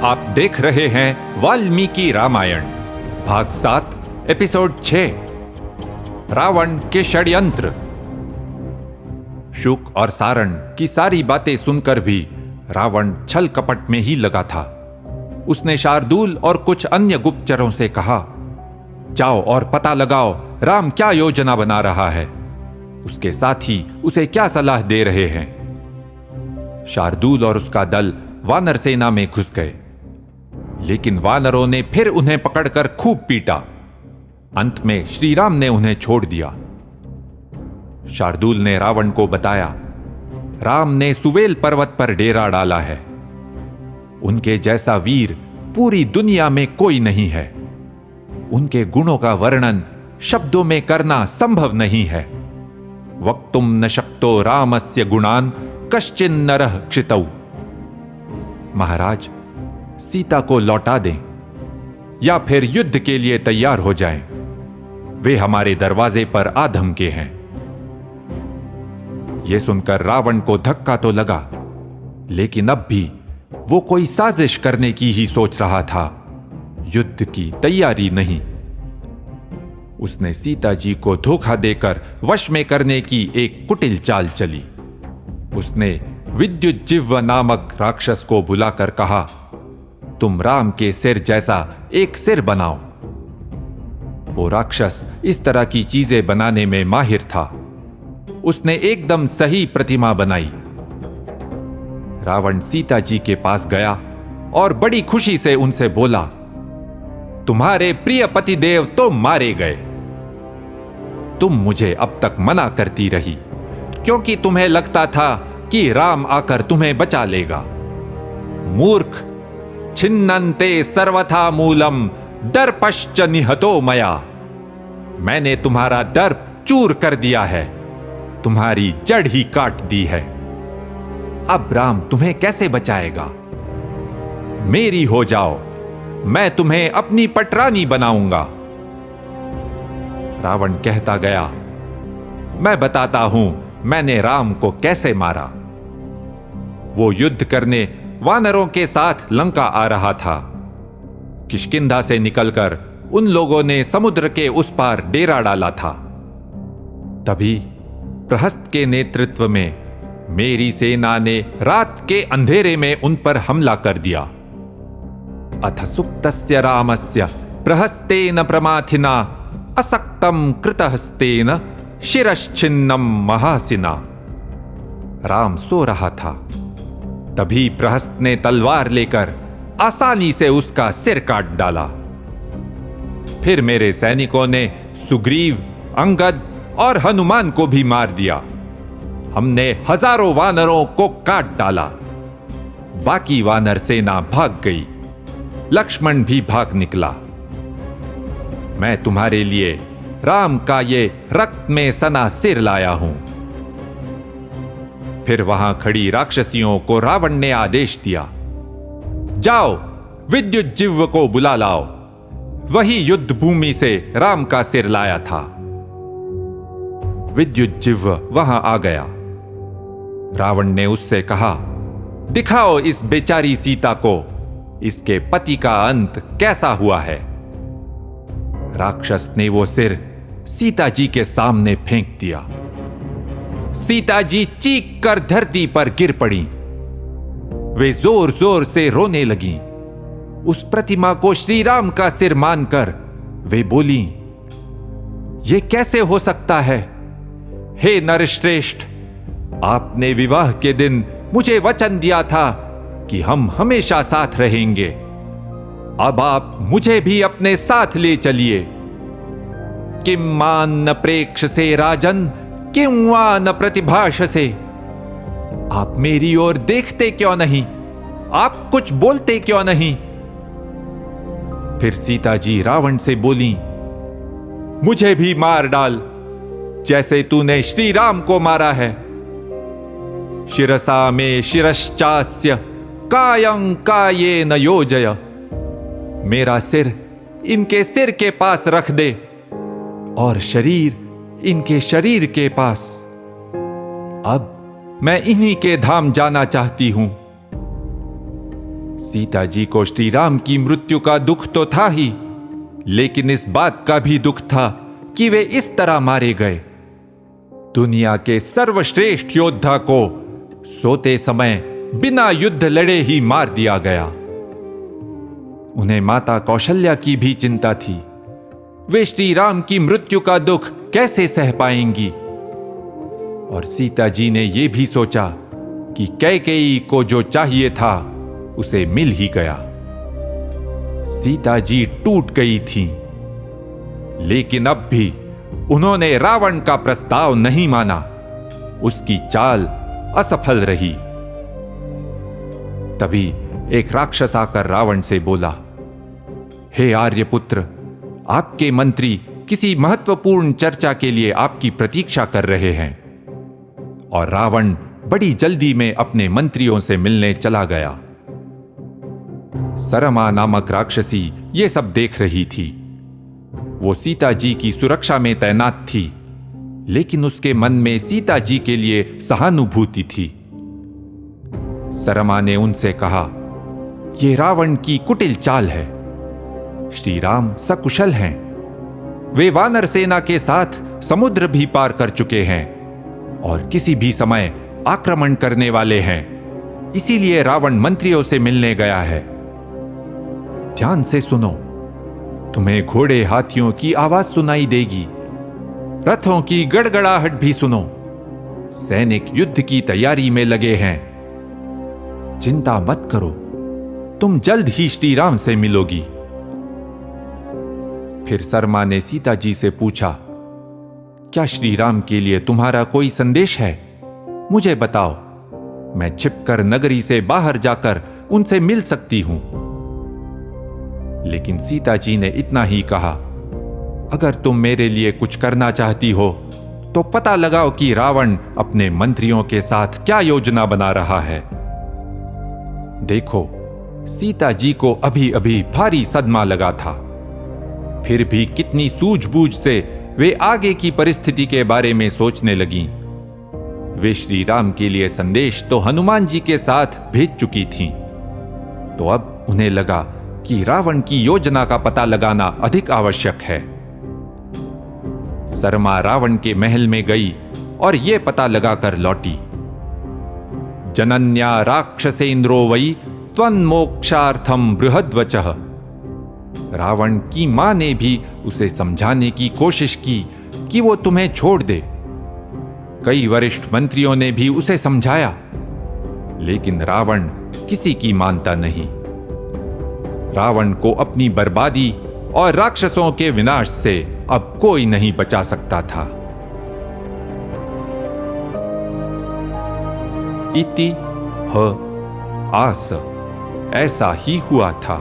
आप देख रहे हैं वाल्मीकि रामायण भाग 7 एपिसोड 6 रावण के षड्यंत्र। शुक और सारण की सारी बातें सुनकर भी रावण छल कपट में ही लगा था। उसने शार्दूल और कुछ अन्य गुप्तचरों से कहा, जाओ और पता लगाओ राम क्या योजना बना रहा है, उसके साथी उसे क्या सलाह दे रहे हैं। शार्दूल और उसका दल वानर सेना में घुस गए, लेकिन वानरों ने फिर उन्हें पकड़कर खूब पीटा। अंत में श्री राम ने उन्हें छोड़ दिया। शार्दूल ने रावण को बताया, राम ने सुवेल पर्वत पर डेरा डाला है। उनके जैसा वीर पूरी दुनिया में कोई नहीं है। उनके गुणों का वर्णन शब्दों में करना संभव नहीं है। वक्तुम न शक्तो रामस्य गुणान कश्चिन नरः क्षितौ। महाराज, सीता को लौटा दें या फिर युद्ध के लिए तैयार हो जाएं। वे हमारे दरवाजे पर आ धमके हैं। यह सुनकर रावण को धक्का तो लगा, लेकिन अब भी वो कोई साजिश करने की ही सोच रहा था, युद्ध की तैयारी नहीं। उसने सीता जी को धोखा देकर वश में करने की एक कुटिल चाल चली। उसने विद्युज्जिह्व नामक राक्षस को बुलाकर कहा, तुम राम के सिर जैसा एक सिर बनाओ। वो राक्षस इस तरह की चीजें बनाने में माहिर था। उसने एकदम सही प्रतिमा बनाई। रावण सीता जी के पास गया और बड़ी खुशी से उनसे बोला, तुम्हारे प्रिय पतिदेव तो मारे गए। तुम मुझे अब तक मना करती रही, क्योंकि तुम्हें लगता था कि राम आकर तुम्हें बचा लेगा। मूर्ख, छिन्नन्ते सर्वथा मूलम दर्पश्च निहतो मया। मैंने तुम्हारा दर्प चूर कर दिया है, तुम्हारी जड़ ही काट दी है। अब राम तुम्हें कैसे बचाएगा? मेरी हो जाओ, मैं तुम्हें अपनी पटरानी बनाऊंगा। रावण कहता गया, मैं बताता हूं मैंने राम को कैसे मारा। वो युद्ध करने वानरों के साथ लंका आ रहा था। किष्किंधा से निकलकर उन लोगों ने समुद्र के उस पार डेरा डाला था। तभी प्रहस्त के नेतृत्व में मेरी सेना ने रात के अंधेरे में उन पर हमला कर दिया। अथ सुप्तस्य रामस्य प्रहस्तेन प्रमाथिना असक्तम कृतहस्तेन शिरश्छिन्नम महासिना। राम सो रहा था, तभी प्रहस्त ने तलवार लेकर आसानी से उसका सिर काट डाला। फिर मेरे सैनिकों ने सुग्रीव, अंगद और हनुमान को भी मार दिया। हमने हजारों वानरों को काट डाला। बाकी वानर सेना भाग गई। लक्ष्मण भी भाग निकला। मैं तुम्हारे लिए राम का ये रक्त में सना सिर लाया हूं। फिर वहां खड़ी राक्षसियों को रावण ने आदेश दिया, जाओ विद्युज्जिह्व को बुला लाओ। वही युद्ध भूमि से राम का सिर लाया था। विद्युज्जिह्व वहां आ गया। रावण ने उससे कहा, दिखाओ इस बेचारी सीता को, इसके पति का अंत कैसा हुआ है। राक्षस ने वो सिर सीता जी के सामने फेंक दिया। सीता जी चीख कर धरती पर गिर पड़ी। वे जोर जोर से रोने लगीं। उस प्रतिमा को श्री राम का सिर मानकर वे बोली, ये कैसे हो सकता है? हे नरश्रेष्ठ, आपने विवाह के दिन मुझे वचन दिया था कि हम हमेशा साथ रहेंगे। अब आप मुझे भी अपने साथ ले चलिए। किम मान न प्रेक्ष से राजन, किं वा न प्रतिभाष से। आप मेरी ओर देखते क्यों नहीं? आप कुछ बोलते क्यों नहीं? फिर सीता जी रावण से बोली, मुझे भी मार डाल, जैसे तूने श्री राम को मारा है। शिरसा में शिरश्चास्य कायं कायेन योजय। मेरा सिर इनके सिर के पास रख दे और शरीर इनके शरीर के पास। अब मैं इन्हीं के धाम जाना चाहती हूं। सीता जी को श्री राम की मृत्यु का दुख तो था ही, लेकिन इस बात का भी दुख था कि वे इस तरह मारे गए। दुनिया के सर्वश्रेष्ठ योद्धा को सोते समय बिना युद्ध लड़े ही मार दिया गया। उन्हें माता कौशल्या की भी चिंता थी। वे श्री राम की मृत्यु का दुख कैसे सह पाएंगी? और सीता जी ने यह भी सोचा कि कैकेयी को जो चाहिए था उसे मिल ही गया। सीता जी टूट गई थीं, लेकिन अब भी उन्होंने रावण का प्रस्ताव नहीं माना। उसकी चाल असफल रही। तभी एक राक्षस आकर रावण से बोला, हे आर्यपुत्र, आपके मंत्री किसी महत्वपूर्ण चर्चा के लिए आपकी प्रतीक्षा कर रहे हैं। और रावण बड़ी जल्दी में अपने मंत्रियों से मिलने चला गया। सरमा नामक राक्षसी ये सब देख रही थी। वो सीता जी की सुरक्षा में तैनात थी, लेकिन उसके मन में सीता जी के लिए सहानुभूति थी। सरमा ने उनसे कहा, यह रावण की कुटिल चाल है। श्री राम सकुशल हैं। वे वानर सेना के साथ समुद्र भी पार कर चुके हैं और किसी भी समय आक्रमण करने वाले हैं। इसीलिए रावण मंत्रियों से मिलने गया है। ध्यान से सुनो, तुम्हें घोड़े हाथियों की आवाज सुनाई देगी। रथों की गड़गड़ाहट भी सुनो। सैनिक युद्ध की तैयारी में लगे हैं। चिंता मत करो, तुम जल्द ही श्री राम से मिलोगी। फिर सरमा ने सीता जी से पूछा, क्या श्री राम के लिए तुम्हारा कोई संदेश है? मुझे बताओ, मैं छिपकर नगरी से बाहर जाकर उनसे मिल सकती हूं। लेकिन सीता जी ने इतना ही कहा, अगर तुम मेरे लिए कुछ करना चाहती हो तो पता लगाओ कि रावण अपने मंत्रियों के साथ क्या योजना बना रहा है। देखो, सीता जी को अभी अभी भारी सदमा लगा था, फिर भी कितनी सूझबूझ से वे आगे की परिस्थिति के बारे में सोचने लगीं। वे श्री राम के लिए संदेश तो हनुमान जी के साथ भेज चुकी थीं, तो अब उन्हें लगा कि रावण की योजना का पता लगाना अधिक आवश्यक है। सरमा रावण के महल में गई और यह पता लगाकर लौटी, जनन्या राक्षसेन्द्रो वै त्वन्मोक्षार्थम बृहद्वचः। रावण की मां ने भी उसे समझाने की कोशिश की कि वो तुम्हें छोड़ दे। कई वरिष्ठ मंत्रियों ने भी उसे समझाया, लेकिन रावण किसी की मानता नहीं। रावण को अपनी बर्बादी और राक्षसों के विनाश से अब कोई नहीं बचा सकता था। इति ह आस, ऐसा ही हुआ था।